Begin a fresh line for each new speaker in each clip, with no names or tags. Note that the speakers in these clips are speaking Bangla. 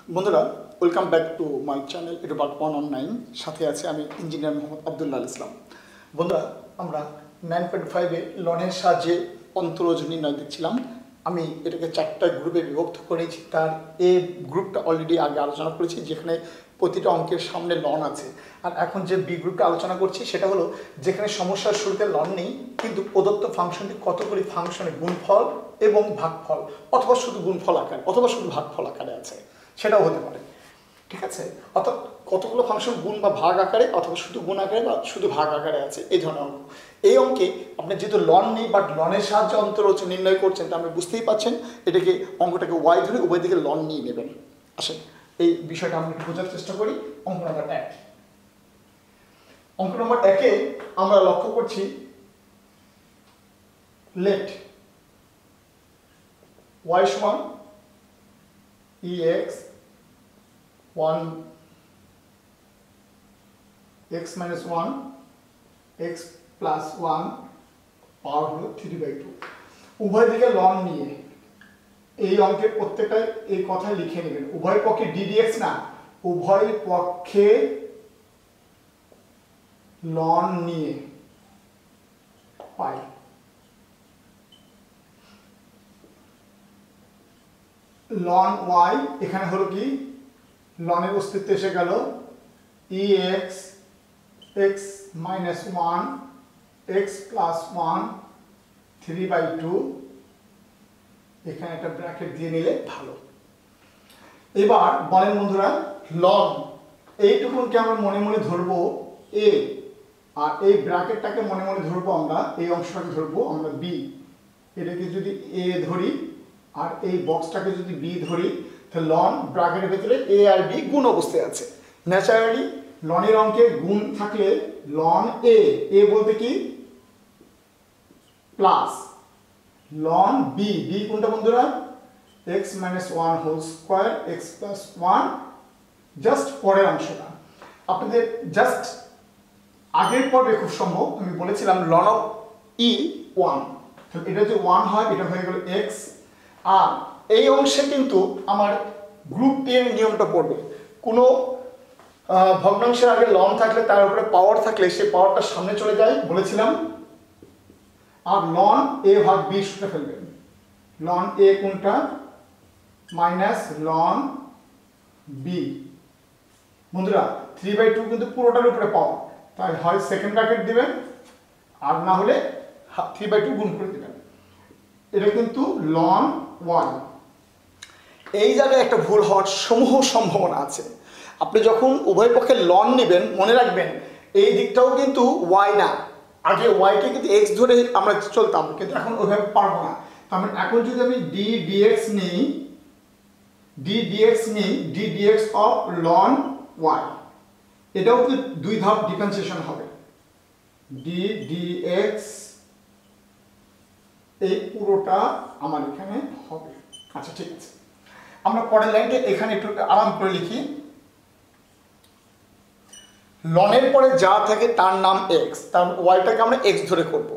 বন্ধুরা, welcome back to my channel এটা পার্ট 1 সাথে আছে আমি ইঞ্জিনিয়ার মোহাম্মদ আব্দুল্লাহ ইসলাম। বন্ধুরা, আমরা 9.5-এ লনের সাহায্যে অন্তরজ নির্ণয় দেখছিলাম। আমি এটাকে 4টা গ্রুপে বিভক্ত করেছি। তার এ গ্রুপটা অলরেডি আগে আলোচনা করেছি, যেখানে প্রতিটা অঙ্কের সামনে লন আছে। আর এখন যে বি গ্রুপটা আলোচনা করছি সেটা হলো যেখানে সমস্যার শুরুতে লন নেই, কিন্তু প্রদত্ত ফাংশনটি কতগুলি ফাংশনের গুণফল এবং ভাগফল, অথবা শুধু গুণফল আকারে অথবা শুধু ভাগফল আকারে আছে, সেটাও হতে পারে। ঠিক আছে, অর্থাৎ কতগুলো ফাংশন গুণ বা ভাগ আকারে অথবা শুধু গুণ আকারে বা শুধু ভাগ আকারে আছে, এই ধরনের অঙ্ক। এই অঙ্কে আপনি যেহেতু লন নেই বাট লনের সাহায্যে অন্তরজ নির্ণয় করছেন, তা আপনি বুঝতেই পারছেন এটাকে অঙ্কটাকে ওয়াই ধরে উভয় দিকে লন নিয়ে নেবেন। আসেন এই বিষয়টা আমরা একটু বোঝার চেষ্টা করি। অঙ্ক নম্বর 1, অঙ্ক নম্বর 1-এ আমরা লক্ষ্য করছি লেট y সমান ex 1 x minus 1 x plus 1 পাওয়ার হলো 3/2। উভয় দিকে লন নিয়ে এই অঙ্কের প্রত্যেকটাই এই কথা লিখে নেবেন। উভয় পক্ষে ddx না, উভয় পক্ষে লন নিয়ে পাই লন y, এখানে হলো কি লনের অস্তিত্ব এসে গেল ex x minus 1 x plus 1 3/2। এখানে একটা ব্র্যাকেট দিয়ে নিলে ভালো। এবার বলেন বন্ধুরা, লন এইটুকুনকে আমরা মনে মনে ধরবো a, আর এই ব্র্যাকেটটাকে মনে মনে ধরবো আমরা, এই অংশটাকে ধরবো আমরা b। এটাকে যদি a ধরি আর এই বক্সটাকে যদি b ধরি, তাহলে লন ব্র্যাকেটের ভিতরে a আর b গুণ অবস্থায় আছে। ন্যাচারালি লনের অঙ্কে গুণ থাকলে লন a বলতে কি প্লাস, লন b কোনটা বন্ধুরা x minus 1 whole square x plus 1। Just পরের অংশটা আপনাদের জাস্ট আগের পর্বে খুব সম্ভব আমি বলেছিলাম লন অফ e 1, তাহলে এটা যে 1 হয় এটা হয়ে গেল x। আর এই অংশে কিন্তু আমার গ্রুপ পি এর নিয়মটা পড়বে। কোনো ভগ্নাংশের আগে লন থাকলে তার উপরে পাওয়ার থাকলে সে পাওয়ারটা সামনে চলে যায় বলেছিলাম, আর লন a ভাগ b সূত্রে ফেলবেন। লন a কোনটা মাইনাস লন b। বন্ধুরা 3/2 কিন্তু পুরোটার উপরে পাওয়ার, তাই হয় সেকেন্ড ব্র্যাকেট দিবেন আর না হলে 3/2 গুণ করে দিবেন। এটা কিন্তু লন y। এই জায়গায় একটা ভুল হওয়ার সমূহ সম্ভাবনা আছে। আপনি যখন উভয় পক্ষে লন নেবেন মনে রাখবেন এই দিকটাও কিন্তু y না, আগে y-কে কিন্তু x ধরে আমরা চলতাম, কিন্তু এখন ওইভাবে পারবো না। তার এখন যদি আমি ddx নিই ddx অফ লন y, এটাও কি দুই ধাপ ডিফারেন্সিয়েশন হবে। ddx এই পুরোটা আমার এখানে হবে। আচ্ছা ঠিক আছে, আমরা পরের লাইনটা এখানে একটু আরাম করে লিখি। লনের পরে যা থাকে তার নাম x, তার ওয়াইটাকে আমরা x ধরে করব।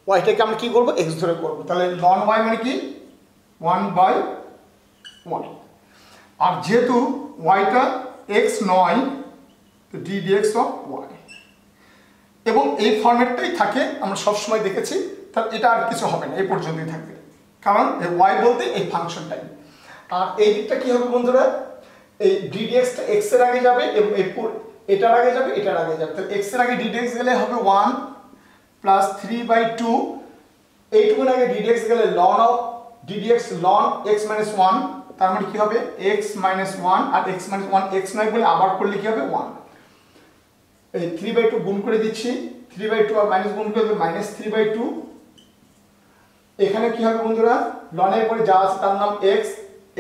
ওয়াইটাকে আমরা কি করব x ধরে করব। তাহলে লন y মানে কি 1/1। আর যেহেতু ওয়াইটা x নয় তো ddx অফ y, এবং এই ফরম্যাটটাই থাকে আমরা সবসময় দেখেছি। তাহলে এটা আর কিছু হবে না, এই পর্যন্তই থাকবে, কারণ এই y বলতে এই ফাংশনটাই। আর এই দিকটা কি হবে বন্ধুরা, এই ddxটা x এর আগে যাবে এবং এটার আগে যাবে এটার আগে যাবে। তাহলে x এর আগে ddx গেলে হবে 1 প্লাস 3/2। এইটুকুন আগে ddx গেলে ln of ddx ln x minus 1, তার মানে কি হবে x minus 1, আর x minus 1 x নয় বলে আবার করলে কি হবে 1। এই 3/2 গুণ করে দিচ্ছি, 3/2 আর মাইনাস গুণ করে মাইনাস 3/2। এখানে কি হবে বন্ধুরা, ln এর পরে যা আছে তার নাম x,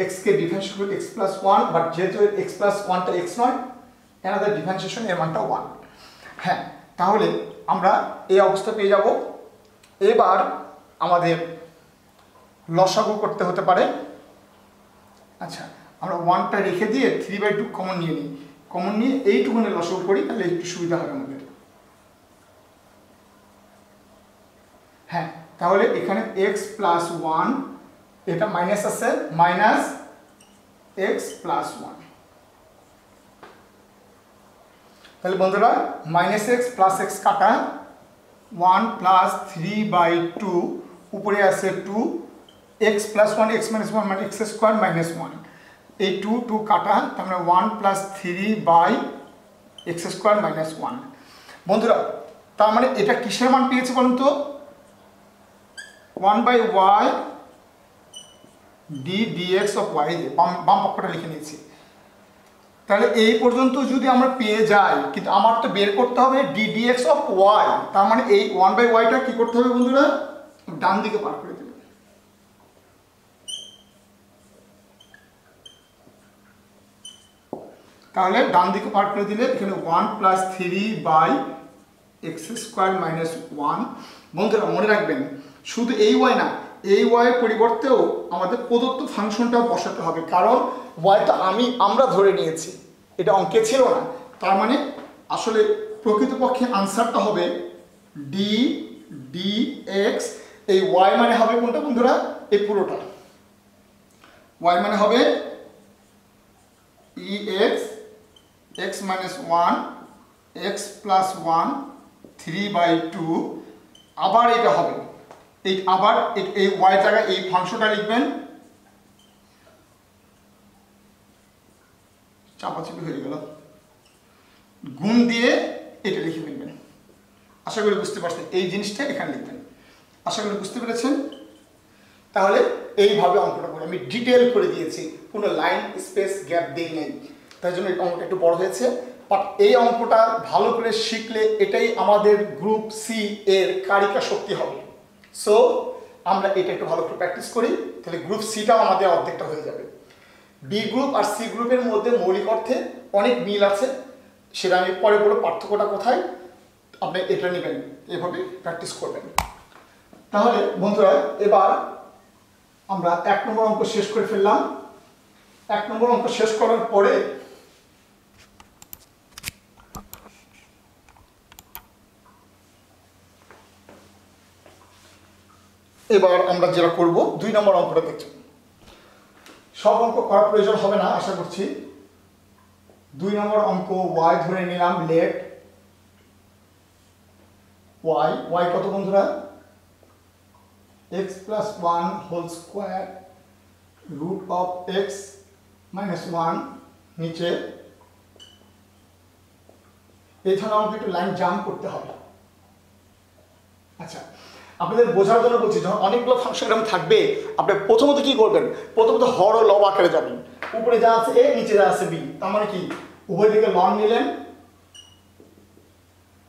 x কে ডিফারেন্সিয়েট করে x plus 1, বাট যেহেতু x plus 1 টা x নয়, another ডিফারেন্সিয়েশন এর মানটা 1। হ্যাঁ, তাহলে আমরা এই অবস্থা পেয়ে যাব। এবার আমাদের লসাগু করতে হতে পারে। আচ্ছা, আমরা 1টা রেখে দিয়ে 3/2 কমন নিয়ে নিই। কমন নিয়ে এইটুকুনে লসাগু করি, তাহলে একটু সুবিধা হবে আমাদের। হ্যাঁ, তাহলে এখানে x plus 1, এটা মাইনাস আছে, মাইনাস x plus 1। তাহলে বন্ধুরা মাইনাস এক্স প্লাস এক্স কাটা 1 প্লাস 3/2 উপরে আছে 2 এক্স প্লাস 1 এক্স মাইনাস 1 মানে এক্স স্কোয়ার মাইনাস 1 এই 2 কাটা তার মানে 1 প্লাস 3/এক্স স্কোয়ার মাইনাস 1 বন্ধুরা তার মানে এটা কিসের মান পেয়েছে বলুন তো 1/y dx অফ y দিয়ে বাম পক্ষটা লিখে নিয়েছি তাহলে এই পর্যন্ত যদি আমরা পেয়ে যাই কিন্তু আমার তো বের করতে হবে dx অফ y তার মানে এই 1/y টা কি করতে হবে বন্ধুরা ডান দিকে পার করে দেব তাহলে ডান দিকে পার করে দিলে এখানে 1 প্লাস 3/x স্কোয়ার মাইনাস 1 বন্ধুরা মনে রাখবেন শুধু এই y না এই y এর পরিবর্তেও আমাদের প্রদত্ত ফাংশনটা বসাতে হবে কারণ yটা আমরা ধরে নিয়েছি এটা অঙ্কে ছিল না তার মানে আসলে প্রকৃতপক্ষে আনসারটা হবে d dx এই y মানে হবে কোনটা বন্ধুরা এই পুরোটা y মানে হবে ex x minus 1 x plus 1 3/2 আবার এটা হবে এই আবার এই y জায়গায় এই ফাংশনটা লিখবেন চাপাচাপি হয়ে গেল গুণ দিয়ে এটা লিখে ফেলবেন আশা করি বুঝতে পারছেন এই জিনিসটা এখানে লিখবেন আশা করি বুঝতে পেরেছেন তাহলে এইভাবে অঙ্কটা করে আমি ডিটেল করে দিয়েছি কোনো লাইন স্পেস গ্যাপ দেই নাই তাই জন্য এই অঙ্কটা একটু বড় হয়েছে বাট এই অঙ্কটা ভালো করে শিখলে এটাই আমাদের গ্রুপ সি এর কারিকা শক্তি হবে সো আমরা এটা একটু ভালো করে প্র্যাকটিস করি তাহলে গ্রুপ সিটাও আমাদের অর্ধেকটা হয়ে যাবে বি গ্রুপ আর সি গ্রুপের মধ্যে মৌলিক অর্থে অনেক মিল আছে সেটা আমি পরে বলবো পার্থক্যটা কোথায় আপনি এটা নেবেন এভাবে প্র্যাকটিস করবেন তাহলে বন্ধুরা এবার আমরা 1 নম্বর অঙ্ক শেষ করে ফেললাম 1 নম্বর অঙ্ক শেষ করার পরে এবার আমরা যেটা করব 2 নম্বর অঙ্কটা দেখছি সব অঙ্ক করার প্রয়োজন হবে না আশা করছি 2 নম্বর অঙ্ক y ধরে নিলাম লেট y কত বন্ধুরা x plus 1 whole square root of x minus 1 নিচে এই ধরনের আমাকে একটু লাইন জাম্প করতে হবে আচ্ছা আপনাদের বোঝার জন্য বলছি যখন অনেকগুলো ফাংশন এরকম থাকবে আপনি প্রথমত কি করবেন প্রথমত হর ও লব আকারে যাবেন উপরে যা আছে a নিচে যা আছে b তার মানে কি উভয় দিকে লন নিলেন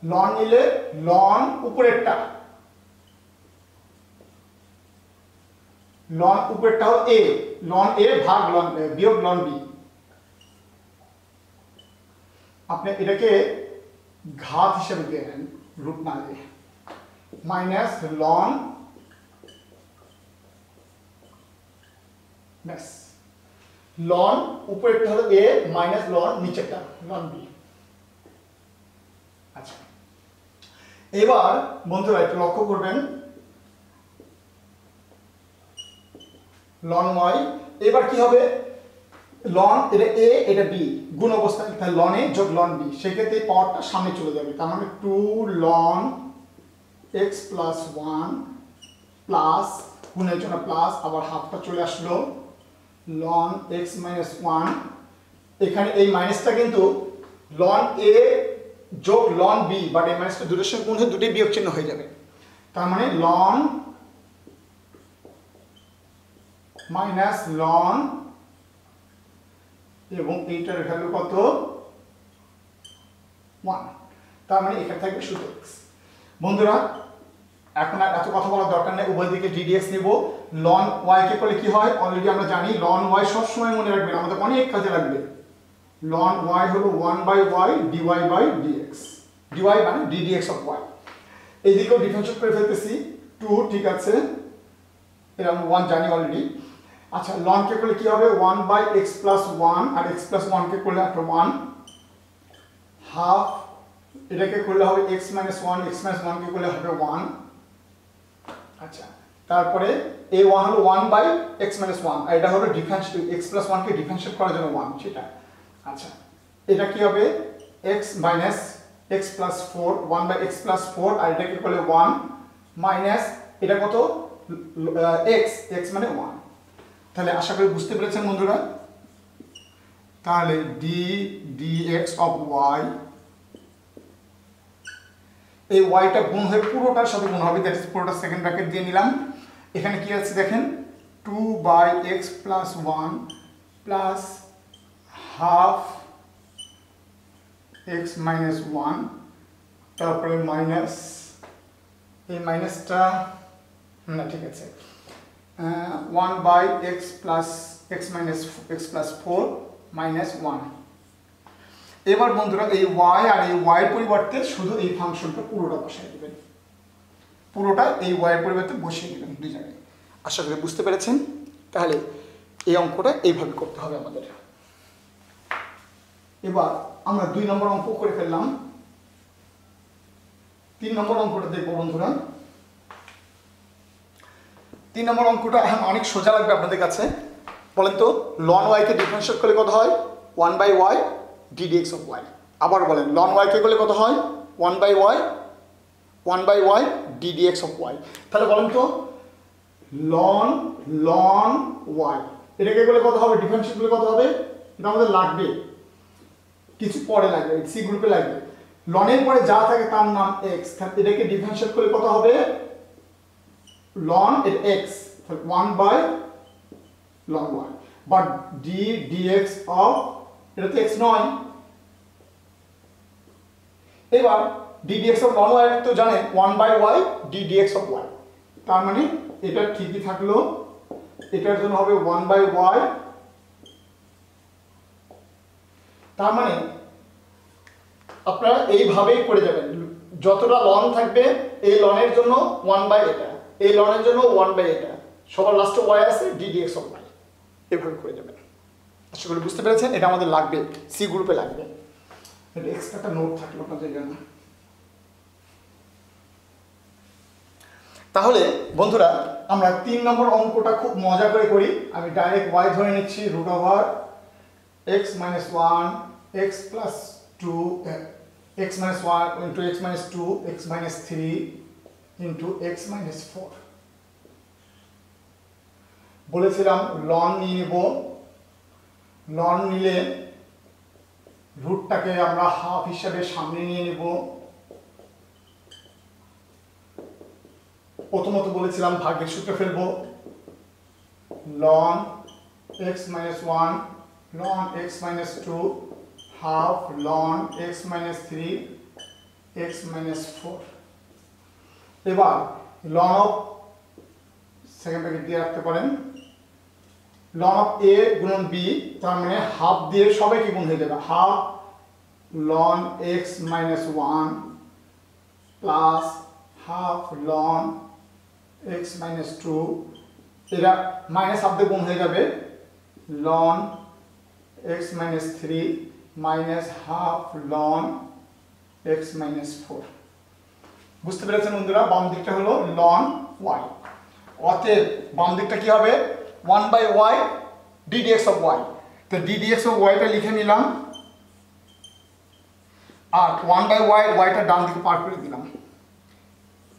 লন নিলে লন উপরেরটা লন উপরেরটা হলো a লন a ভাগ লন বিয়োগ লন b আপনি এটাকে ঘাত হিসেবে দেন রুট না দিয়ে মাইনাস লন ব্যাস লন উপরেরটা হলো a মাইনাস লন নিচেরটা লন b আচ্ছা এবার বন্ধুরা একটু লক্ষ্য করবেন লন y এবার কি হবে লন এটা a এটা b গুণ অবস্থায় তাহলে লন a যোগ লন b সেক্ষেত্রে এই পাওয়ারটা সামনে চলে যাবে তার মানে 2 লন x plus 1 প্লাস গুণের জন্য প্লাস আবার হাফটা চলে আসলো লন x minus 1 এখানে এই মাইনাসটা কিন্তু লন a যোগ লন b বাট এই মাইনাসটা দুটোর সঙ্গে গুণ হয়ে দুটোই বিয়োগ চিহ্ন হয়ে যাবে তার মানে লন মাইনাস লন এবং এইটার ভ্যালু কত 1 তার মানে এখানে থাকবে শুধু x বন্ধুরা এখন আর এত কথা বলার দরকার নেই উভয় দিকে ddx নেব ln y কে করলে কি হয় অলরেডি আমরা জানি ln y সব সময় মনে রাখবেন আমাদের অনেক কাজে লাগবে ln y হলো 1/y dy/dx dy মানে ddx অফ y এইদিকেও ডিফারেন্সিয়েট করে ফেলতেছি 2 ঠিক আছে এর আমরা 1 জানি অলরেডি আচ্ছা ln কে করলে কি হবে 1/x + 1 আর x + 1 কে করলে একটা 1 হাফ এটাকে করলে হবে x - 1 x - 1 কে করলে হবে 1 আচ্ছা তারপরে a1 হলো 1/x - 1 আর এটা হলো ডিফারেন্সিয়েট x + 1 কে ডিফারেন্সিয়েট করার জন্য 1 সেটা আচ্ছা এটা কি হবে x minus x plus 4 1 by x plus 4 আর এটাকে করলে 1 মাইনাস এটা কত এক্স এক্স মানে 1। তাহলে আশা করি বুঝতে পেরেছেন বন্ধুরা। তাহলে ডি ডিএক্স অফ ওয়াই, এই ওয়াইটা গুণ হয়ে পুরোটার সাথে গুণ হবে, দ্যাট ইজ পুরোটা সেকেন্ড ব্র্যাকেট দিয়ে নিলাম। এখানে কি আছে দেখেন 2 by x plus 1 plus half x minus 1, তারপরে মাইনাস এই মাইনাসটা না ঠিক আছে 1 by x plus x minus x plus 4 minus 1। এবার বন্ধুরা এই y আর এই y এর পরিবর্তে শুধু এই ফাংশনটা পুরোটা বসাই দিবেন, পুরোটা এই y এর পরিবর্তে বসিয়ে দিবেন দুই জায়গায়। আশা করি বুঝতে পেরেছেন। তাহলে এই অঙ্কটা এইভাবে করতে হবে আমাদের। এবার আমরা 2 নম্বর অঙ্ক করে ফেললাম। 3 নম্বর অঙ্কটা দেখবো বন্ধুরা। 3 নম্বর অঙ্কটা এখন অনেক সোজা লাগবে আপনাদের কাছে। বলেন তো ln y কে ডিফারেন্সিয়েট করলে কত হয় 1 by y ddx of y। আবার বলেন ln y কে করলে কত হয় 1 by y ddx of y। তাহলে বলেন তো ln y এটাকে করলে কত হবে, ডিফারেন্সিয়েট করলে কত হবে, এটা আমাদের লাগবে কিছু পরে লাগবে, সি গ্রুপে লাগবে। ln এর পরে যা থাকে তার নাম x, তাহলে এটাকে ডিফারেন্সিয়েট করলে কত হবে ln এর x, তাহলে 1 বাই ln y, but d dx of এটা তো x নয়। এবার d dx of ln y তো জানেন 1 by y d dx of y, তার মানে এটা ঠিকই থাকলো, এটার জন্য হবে 1 বাই y। তার মানে আপনারা এইভাবেই করে যাবেন, যতটা ln থাকবে এই ln এর জন্য 1 বাই এটা, এই ln এর জন্য 1 বাই এটা, সবার লাস্টে y আছে d dx অফ y, এভাবে করে যাবেন। আশা করি বুঝতে পেরেছেন। এটা আমাদের লাগবে, সি গ্রুপে লাগবে। এটা এক্সট্রা একটা নোট থাকলো আপনাদের জন্য। তাহলে বন্ধুরা আমরা 3 নম্বর অঙ্কটা খুব মজা করে করি। আমি ডাইরেক্ট y ধরে নিচ্ছি root over x minus 1 x plus 2 x minus 1 into x minus 2 x minus 3 into x minus 4। বলেছিলাম ln নিয়ে নেব, ln নিলে রুটটাকে আমরা হাফ হিসাবে সামনে নিয়ে নেব। প্রথমত বলেছিলাম ভাগের সূত্র ফেলবো, ln x minus 1 ln x minus 2 half ln x minus 3 x minus 4। এবার ln অফ সেকেন্ড ব্র্যাকেট দিয়ে রাখতে পারেন, ln অফ a গুণন b, তার মানে হাফ দিয়ে সবাইকে গুণ হয়ে যাবে, half ln x minus 1 plus half ln x minus 2, এটা মাইনাস হাফ দিয়ে গুণ হয়ে যাবে ln x minus 3 minus half ln x minus 4। বুঝতে পেরেছেন বন্ধুরা। বাম দিকটা হলো ln y, অতএব বাম দিকটা কি হবে 1 by y ddx of y। তো ddx অফ y টা লিখে নিলাম, আর 1 বাই y টা ডান দিকে পার করে দিলাম।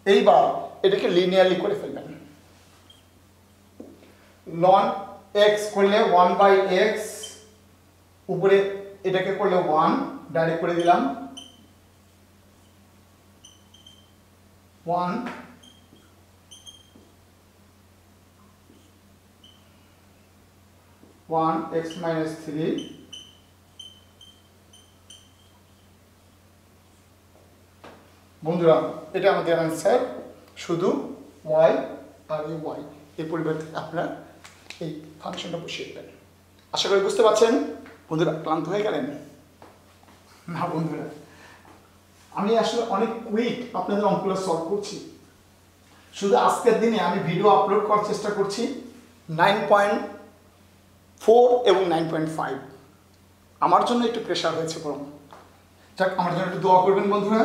এইবার এটাকে লিনিয়ারলি করে ফেলবেন, ln x করলে 1 বাই x, উপরে এটাকে করলে 1 ডাইরেক্ট করে দিলাম 1 x minus 3 বন্ধুরা এটা আমাদের অ্যান্সার। শুধু y আর এই y এর পরিবর্তে আপনারা এই ফাংশনটা বসিয়ে দেবেন। আশা করি বুঝতে পারছেন বন্ধুরা। ক্লান্ত হয়ে গেলেন না বন্ধুরা? আমি আসলে অনেক কুইক আপনাদের অঙ্কগুলো সলভ করছি। শুধু আজকের দিনে আমি ভিডিও আপলোড করার চেষ্টা করছি 9.4 এবং 9.5। আমার জন্য একটু প্রেশার হয়েছে বরং। যাক, আমার জন্য একটু দোয়া করবেন বন্ধুরা,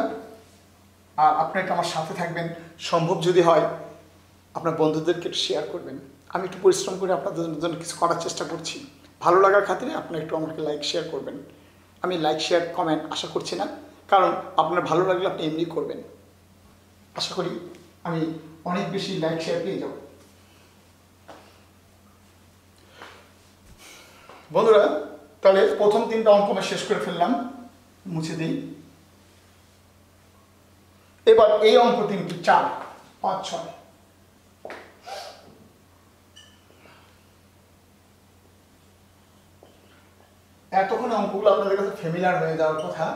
আর আপনারা একটু আমার সাথে থাকবেন। সম্ভব যদি হয় আপনার বন্ধুদেরকে একটু শেয়ার করবেন। আমি একটু পরিশ্রম করে আপনাদের জন্য কিছু করার চেষ্টা করছি। ভালো লাগার খাতিরে আপনারা একটু আমাকে লাইক শেয়ার করবেন। আমি লাইক শেয়ার কমেন্ট আশা করছি না, কারণ আপনার ভালো লাগলে আপনি এমনি করবেন। আশা করি আমি অনেক বেশি লাইক শেয়ার পেয়ে যাব। বন্ধুরা, তাহলে প্রথম 3টা অঙ্ক আমরা শেষ করে ফেললাম, মুছে দিই। এবার এই অঙ্ক 3টি 4, 5, 6। এতক্ষণ অঙ্কগুলো আপনাদের কাছে ফ্যামিলিয়ার হয়ে যাওয়ার কথা।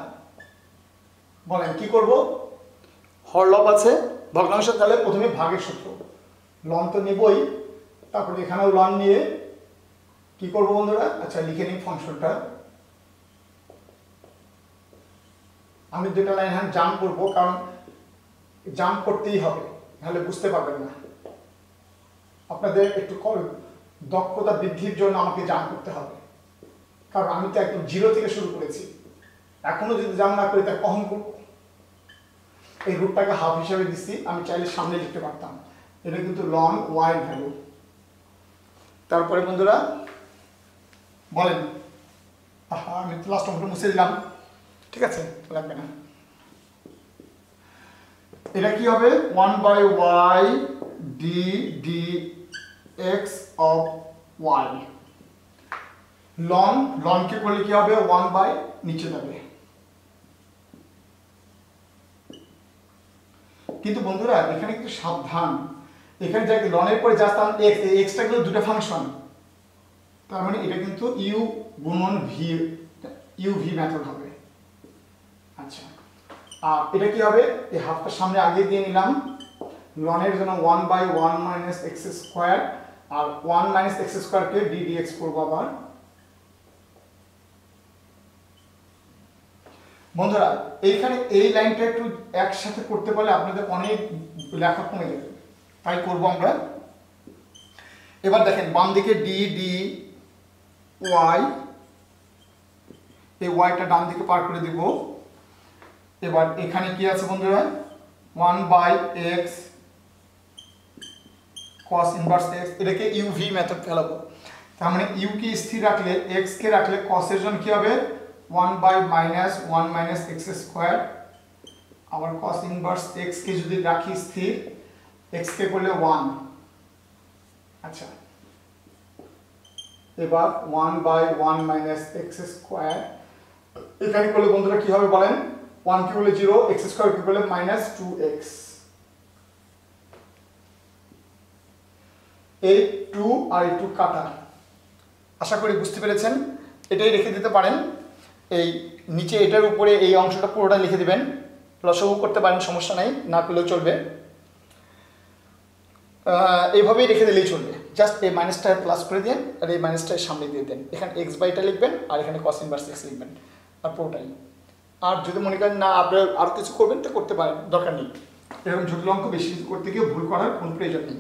বলেন কি করব? হরলব আছে, ভগ্নাংশ, তাহলে প্রথমে ভাগের সূত্র, লন তো নেবই, তারপরে এখানেও লন নিয়ে কি করব বন্ধুরা? আচ্ছা, লিখে নিই ফাংশনটা। আমি 2টা লাইন জাম্প করব, কারণ জাম্প করতেই হবে, নাহলে বুঝতে পারবেন না। আপনাদের একটু দক্ষতা বৃদ্ধির জন্য আমাকে জাম্প করতে হবে, কারণ আমি তো একদম 0 থেকে শুরু করেছি। এখনো যদি জাম্প না করি তা কখন করব? এই রুটটাকে হাফ হিসাবে দিচ্ছি, আমি চাইলে সামনে লিখতে পারতাম। এটা কিন্তু লন ওয়াই ভ্যালু। তারপরে বন্ধুরা বলেন, আমি তো লাস্ট অঙ্কটা মুছে দিলাম, ঠিক আছে, লাগবে না। এটা কি হবে? 1/y dx of y। লনকে করলে কি হবে? 1 নিচে যাবে। কিন্তু বন্ধুরা এখানে একটু সাবধান, এখানে যাকে লনের পরে যা স্থান x, এই xটা কিন্তু 2টা ফাংশন, তার মানে এটা কিন্তু u গুণন v, uv মেথড হবে। আচ্ছা, আর এটা কি হবে? এই হাফটা সামনে আগে দিয়ে নিলাম, লনের জন্য 1/1 - x², আর 1 - x² কে d dx করব আবার। বন্ধুরা এইখানে এই লাইনটা একটু একসাথে করতে পারলে আপনাদের অনেক লেখা কমে যাবে, তাই করব আমরা। এবার দেখেন বাম দিকে d dy, এই yটা ডান দিকে পার করে দিব। এবার এখানে কি আছে বন্ধুরা? 1/x cos ইনভার্স x, এটাকে uv মেথড ফেলাবো। তার মানে u কে স্থির রাখলে, x কে রাখলে cos এর জন্য কি হবে? 1/-1 - x², আবার cos ইনভার্স x কে যদি রাখি স্থির, x কে করলে 1। আচ্ছা, এবার 1/1 - x², এখানে করলে বন্ধুরা কি হবে বলেন? 1 কে করলে 0, x² কে করলে -2x। এই 2 আর এই 2 কাটা। আশা করি বুঝতে পেরেছেন। এটাই রেখে দিতে পারেন, এই নিচে এটার উপরে এই অংশটা পুরোটা লিখে দিবেন। লসাগু করতে পারেন, সমস্যা নাই, না করলেও চলবে, এইভাবেই রেখে দিলেই চলবে। জাস্ট এই মাইনাসটা প্লাস করে দিন, আর এই মাইনাসটা সামনে দিয়ে দেন। এখানে x/টা লিখবেন, আর এখানে cos ইনভার্স x লিখবেন, আর পুরোটাই। আর যদি মনে করেন না আপনার আর কিছু করবেন তো করতে পারেন, দরকার নেই। এরকম জটিল অঙ্ক বেশি করতে গিয়ে ভুল করার কোনো প্রয়োজন নেই।